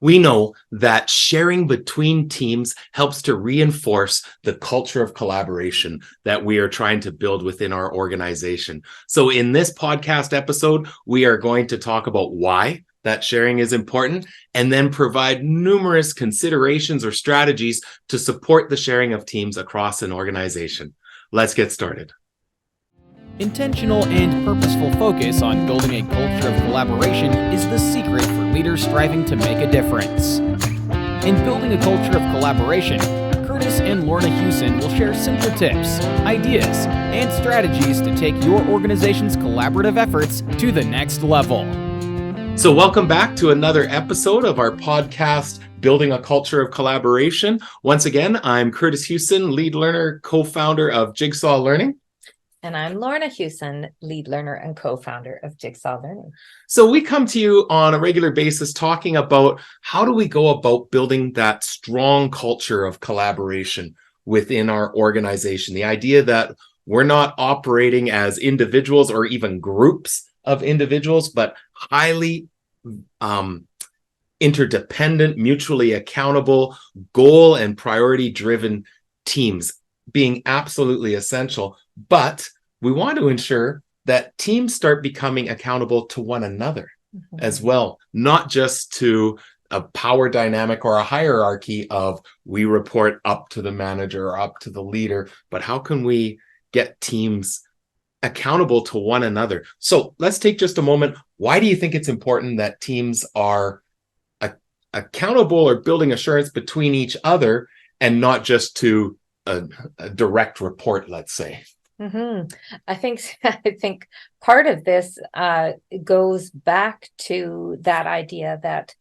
We know that sharing between teams helps to reinforce the culture of collaboration that we are trying to build within our organization. So in this podcast episode, we are going to talk about why that sharing is important and then provide numerous considerations or strategies to support the sharing of teams across an organization. Let's get started. Intentional and purposeful focus on building a culture of collaboration is the secret for leaders striving to make a difference. In building a culture of collaboration, Kurtis and Lorna Hewson will share simple tips, ideas, and strategies to take your organization's collaborative efforts to the next level. So welcome back to another episode of our podcast, Building a Culture of Collaboration. Once again, I'm Kurtis Hewson, lead learner, co-founder of Jigsaw Learning. And I'm Lorna Hewson, lead learner and co-founder of Jigsaw Learning. So we come to you on a regular basis talking about how do we go about building that strong culture of collaboration within our organization. The idea that we're not operating as individuals or even groups of individuals, but highly interdependent, mutually accountable, goal and priority driven teams being absolutely essential. But we want to ensure that teams start becoming accountable to one another as well, not just to a power dynamic or a hierarchy of we report up to the manager or up to the leader, but how can we get teams accountable to one another? So let's take just a moment. Why do you think it's important that teams are accountable or building assurance between each other and not just to a direct report, let's say? I think part of this goes back to that idea that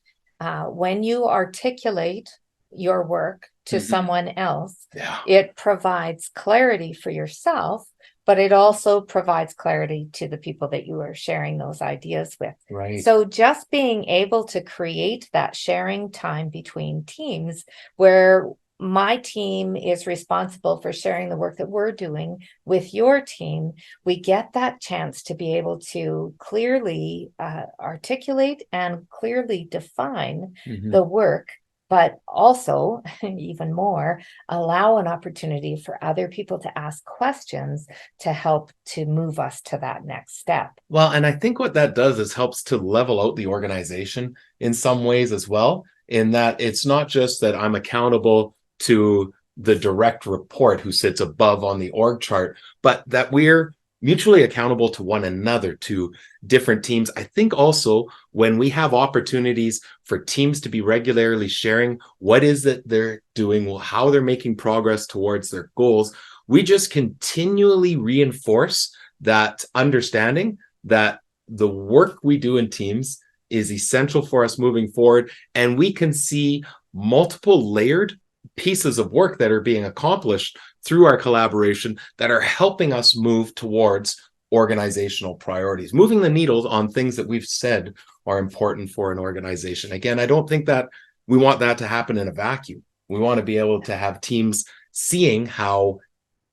when you articulate your work to someone else, it provides clarity for yourself, but it also provides clarity to the people that you are sharing those ideas with. Right. So just being able to create that sharing time between teams where my team is responsible for sharing the work that we're doing with your team, we get that chance to be able to clearly articulate and clearly define the work, but also, even more, allow an opportunity for other people to ask questions to help to move us to that next step. Well, and I think what that does is helps to level out the organization in some ways as well, in that it's not just that I'm accountable to the direct report who sits above on the org chart, but that we're mutually accountable to one another, to different teams. I think also when we have opportunities for teams to be regularly sharing what is that they're doing, how they're making progress towards their goals, we just continually reinforce that understanding that the work we do in teams is essential for us moving forward. And we can see multiple layered pieces of work that are being accomplished through our collaboration that are helping us move towards organizational priorities, moving the needle on things that we've said are important for an organization. Again, I don't think that we want that to happen in a vacuum. We want to be able to have teams seeing how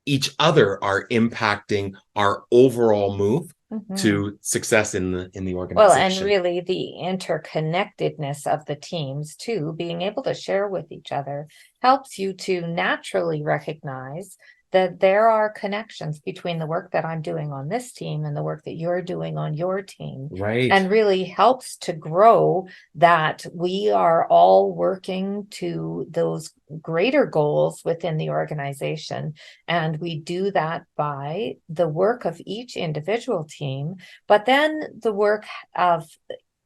each other are impacting our overall move to success in the organization. Well, and really the interconnectedness of the teams too, being able to share with each other helps you to naturally recognize that there are connections between the work that I'm doing on this team and the work that you're doing on your team. Right. And really helps to grow that we are all working to those greater goals within the organization. And we do that by the work of each individual team, but then the work of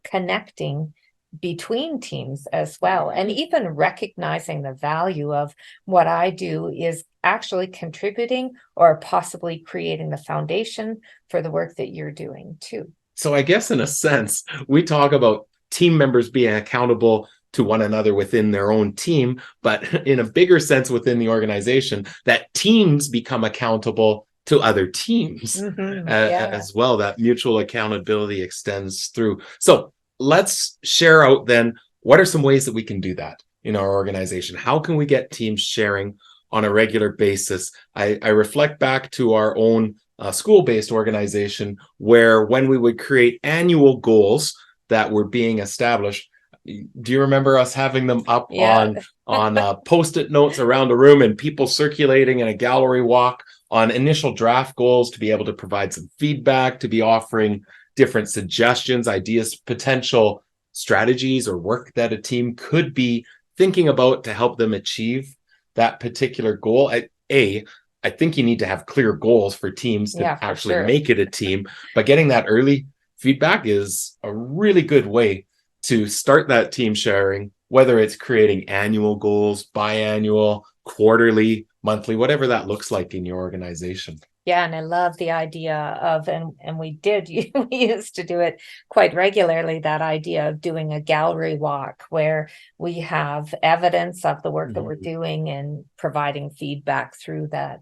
connecting between teams as well, and even recognizing the value of what I do is actually contributing or possibly creating the foundation for the work that you're doing too. So I guess in a sense, we talk about team members being accountable to one another within their own team, but in a bigger sense within the organization, that teams become accountable to other teams as well. That mutual accountability extends through. So let's share out then, what are some ways that we can do that in our organization? How can we get teams sharing on a regular basis? I reflect back to our own school-based organization, where when we would create annual goals that were being established, Do you remember us having them up Yeah. on post-it notes around the room and people circulating in a gallery walk on initial draft goals to be able to provide some feedback, to be offering different suggestions, ideas, potential strategies or work that a team could be thinking about to help them achieve that particular goal? I think you need to have clear goals for teams to actually make it a team, but getting that early feedback is a really good way to start that team sharing, whether it's creating annual goals, biannual, quarterly, monthly, whatever that looks like in your organization. Yeah, and I love the idea of, and we used to do it quite regularly, that idea of doing a gallery walk where we have evidence of the work that we're doing and providing feedback through that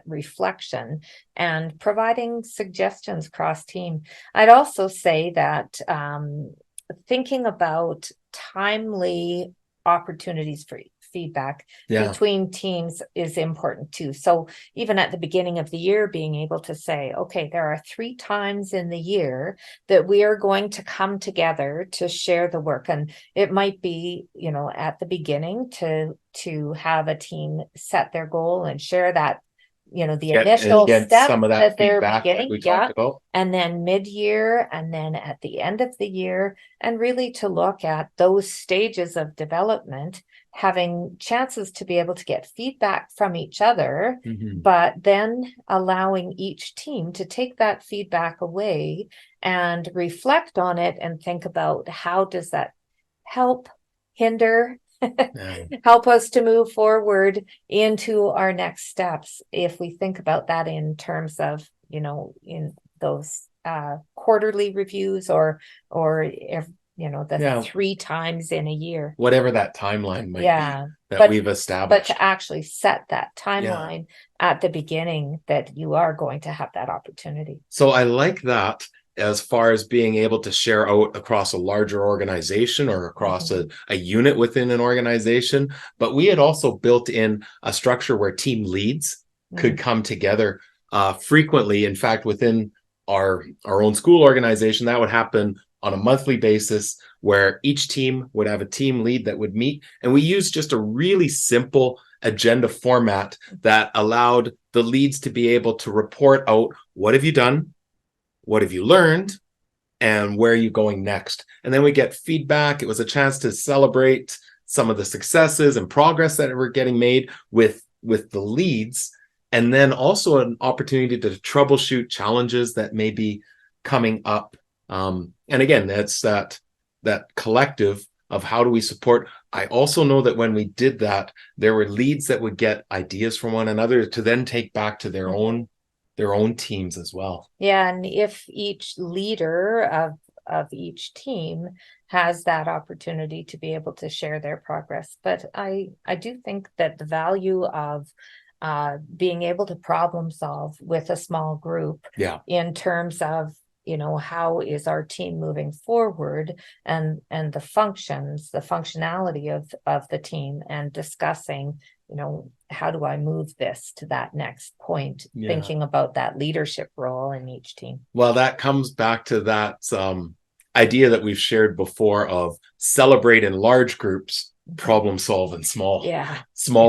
reflection and providing suggestions cross team. I'd also say that thinking about timely opportunities for feedback between teams is important too. So even at the beginning of the year, being able to say, okay, there are 3 times in the year that we are going to come together to share the work. And it might be, at the beginning to have a team set their goal and share that, the initial steps some of that they're feedback beginning, like we talked about. And then mid-year, and then at the end of the year, and really to look at those stages of development, having chances to be able to get feedback from each other, but then allowing each team to take that feedback away and reflect on it and think about how does that help, hinder, help us to move forward into our next steps. If we think about that in terms of, in those quarterly reviews or if, the 3 times in a year, whatever that timeline might be that we've established. But to actually set that timeline at the beginning, that you are going to have that opportunity. So I like that as far as being able to share out across a larger organization or across a unit within an organization. But we had also built in a structure where team leads could come together frequently. In fact, within our own school organization, that would happen on a monthly basis, where each team would have a team lead that would meet. And we used just a really simple agenda format that allowed the leads to be able to report out, what have you done? What have you learned? And where are you going next? And then we get feedback. It was a chance to celebrate some of the successes and progress that were getting made with the leads. And then also an opportunity to troubleshoot challenges that may be coming up. And again, that's that collective of how do we support. I also know that when we did that, there were leads that would get ideas from one another to then take back to their own teams as well. Yeah, and if each leader of each team has that opportunity to be able to share their progress. But I do think that the value of being able to problem solve with a small group in terms of, how is our team moving forward, and the functionality of the team, and discussing, how do I move this to that next point, thinking about that leadership role in each team. Well, that comes back to that idea that we've shared before of celebrate in large groups, problem solve in small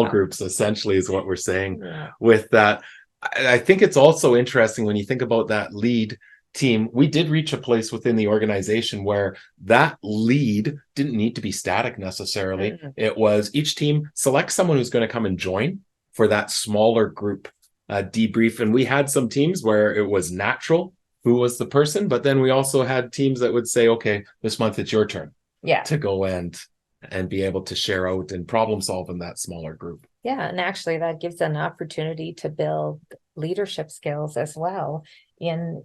groups, essentially, is what we're saying with that. I think it's also interesting when you think about that lead team. We did reach a place within the organization where that lead didn't need to be static necessarily. It was each team select someone who's going to come and join for that smaller group debrief. And we had some teams where it was natural who was the person, but then we also had teams that would say, okay, this month it's your turn to go and be able to share out and problem solve in that smaller group. Yeah, and actually that gives an opportunity to build leadership skills as well in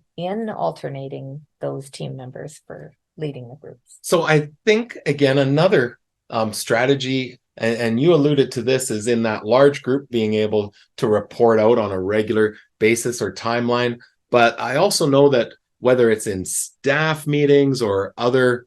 alternating those team members for leading the groups. So I think, again, another strategy, and you alluded to this, is in that large group being able to report out on a regular basis or timeline. But I also know that whether it's in staff meetings or other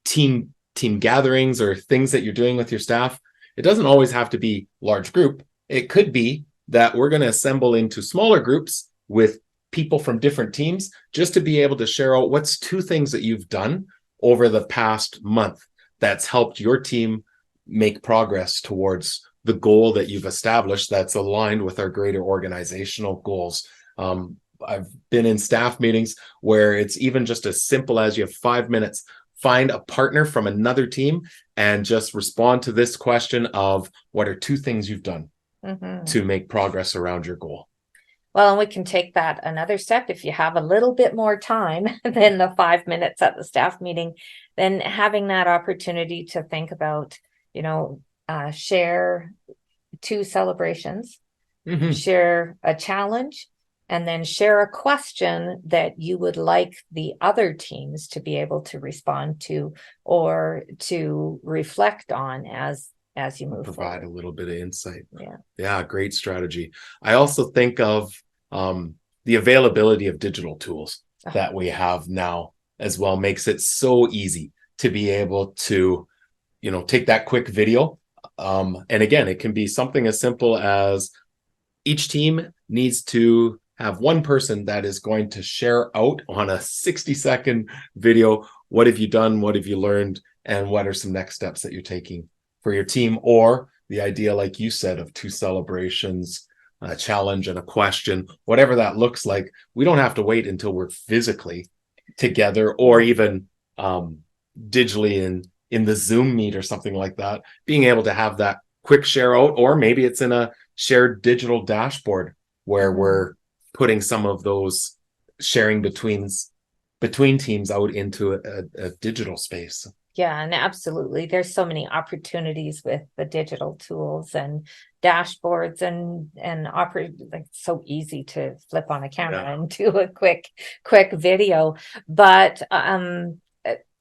team gatherings or things that you're doing with your staff, it doesn't always have to be large group. It could be that we're going to assemble into smaller groups with people from different teams just to be able to share out what's 2 things that you've done over the past month that's helped your team make progress towards the goal that you've established that's aligned with our greater organizational goals? I've been in staff meetings where it's even just as simple as you have 5 minutes, find a partner from another team and just respond to this question of what are 2 things you've done to make progress around your goal. Well, and we can take that another step. If you have a little bit more time than the 5 minutes at the staff meeting, then having that opportunity to think about, share 2 celebrations, share a challenge, and then share a question that you would like the other teams to be able to respond to or to reflect on as you move provide forward. A little bit of insight. Yeah, Great strategy. I also think of the availability of digital tools that we have now as well makes it so easy to be able to take that quick video, and again, it can be something as simple as each team needs to have one person that is going to share out on a 60-second video, what have you done, what have you learned, and what are some next steps that you're taking for your team. Or the idea, like you said, of 2 celebrations, a challenge and a question, whatever that looks like. We don't have to wait until we're physically together or even digitally in the Zoom meet or something like that. Being able to have that quick share out, or maybe it's in a shared digital dashboard where we're putting some of those sharing between teams out into a digital space. Yeah, and absolutely. There's so many opportunities with the digital tools and dashboards and operate, like, so easy to flip on a camera and do a quick video. But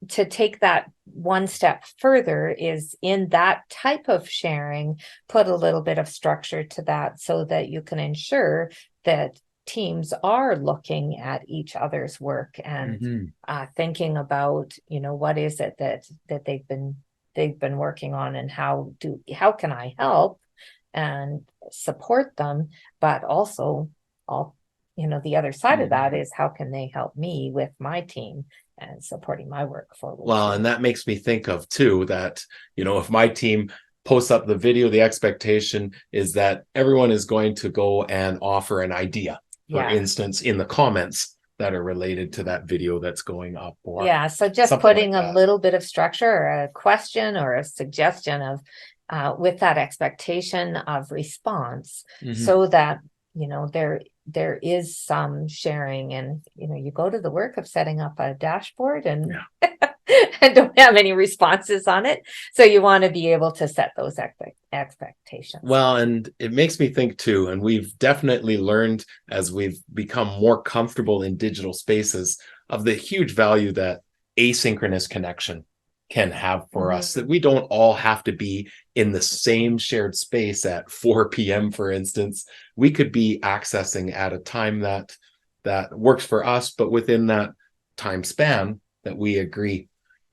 to take that one step further is in that type of sharing, put a little bit of structure to that so that you can ensure that teams are looking at each other's work and thinking about, what is it that they've been working on, and how can I help and support them, but also the other side of that is how can they help me with my team and supporting my work forward. Well, and that makes me think of too that, if my team posts up the video, the expectation is that everyone is going to go and offer an idea, for instance, in the comments that are related to that video that's going up. Or so just putting a little bit of structure, or a question or a suggestion of with that expectation of response, so that there is some sharing, and you go to the work of setting up a dashboard and and don't have any responses on it, so you want to be able to set those expectations. Well, and it makes me think too, and we've definitely learned as we've become more comfortable in digital spaces, of the huge value that asynchronous connection can have for us, that we don't all have to be in the same shared space at 4 p.m. for instance. We could be accessing at a time that works for us, but within that time span that we agree.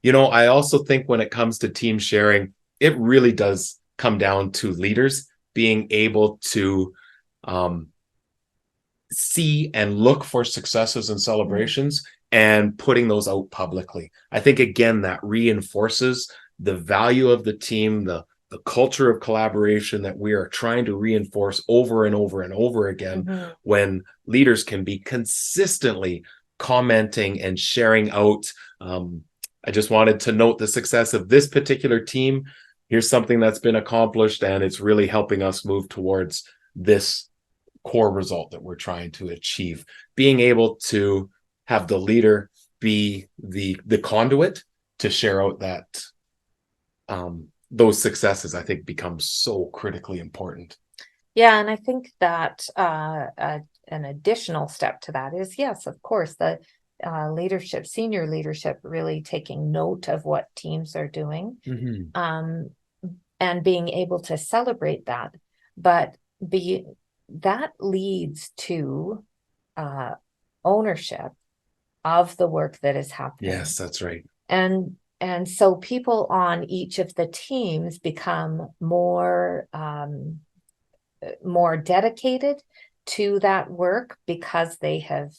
I also think when it comes to team sharing, it really does come down to leaders being able to see and look for successes and celebrations and putting those out publicly. I think, again, that reinforces the value of the team, the culture of collaboration that we are trying to reinforce over and over and over again, when leaders can be consistently commenting and sharing out. I just wanted to note the success of this particular team. Here's something that's been accomplished, and it's really helping us move towards this core result that we're trying to achieve. Being able to have the leader be the conduit to share out that those successes, I think, becomes so critically important. Yeah, and I think that an additional step to that is, yes, of course, the leadership, senior leadership, really taking note of what teams are doing, and being able to celebrate that. But that leads to ownership of the work that is happening. Yes, that's right. And so people on each of the teams become more dedicated to that work because they have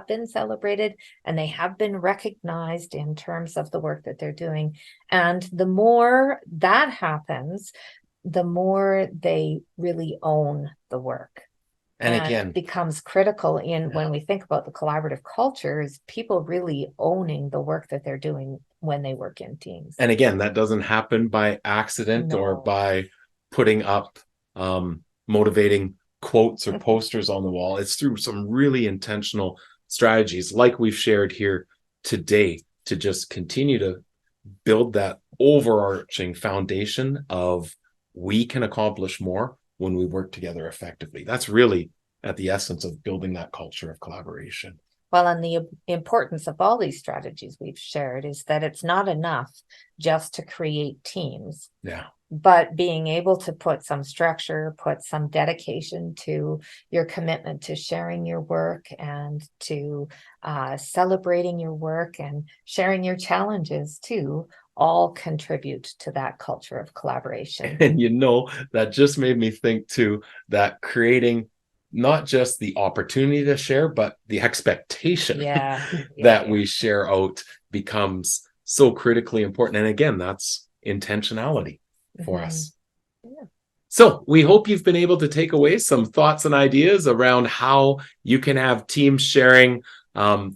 been celebrated and they have been recognized in terms of the work that they're doing. And the more that happens, the more they really own the work. And again, it becomes critical when we think about the collaborative culture, is people really owning the work that they're doing when they work in teams. And again, that doesn't happen by accident or by putting up motivating quotes or posters on the wall. It's through some really intentional strategies like we've shared here today to just continue to build that overarching foundation of we can accomplish more when we work together effectively. That's really at the essence of building that culture of collaboration. Well, and the importance of all these strategies we've shared is that it's not enough just to create teams. Yeah. But being able to put some structure, put some dedication to your commitment to sharing your work and to celebrating your work and sharing your challenges too, all contribute to that culture of collaboration. And that just made me think too, that creating not just the opportunity to share, but the expectation that we share out becomes so critically important. And again, that's intentionality for us. Yeah. So we hope you've been able to take away some thoughts and ideas around how you can have team sharing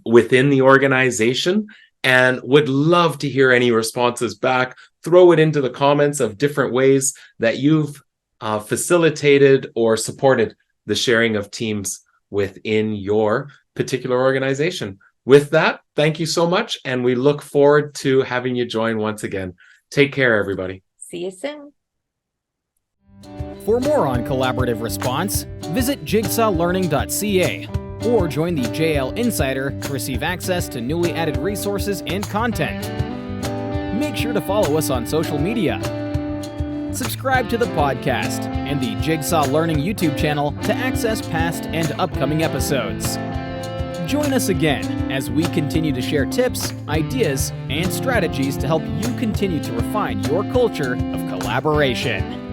within the organization, and would love to hear any responses back. Throw it into the comments of different ways that you've facilitated or supported the sharing of teams within your particular organization. With that, thank you so much, and we look forward to having you join once again. Take care, everybody. See you soon. For more on collaborative response, visit jigsawlearning.ca or join the JL Insider to receive access to newly added resources and content. Make sure to follow us on social media. Subscribe to the podcast and the Jigsaw Learning YouTube channel to access past and upcoming episodes. Join us again as we continue to share tips, ideas, and strategies to help you continue to refine your culture of collaboration.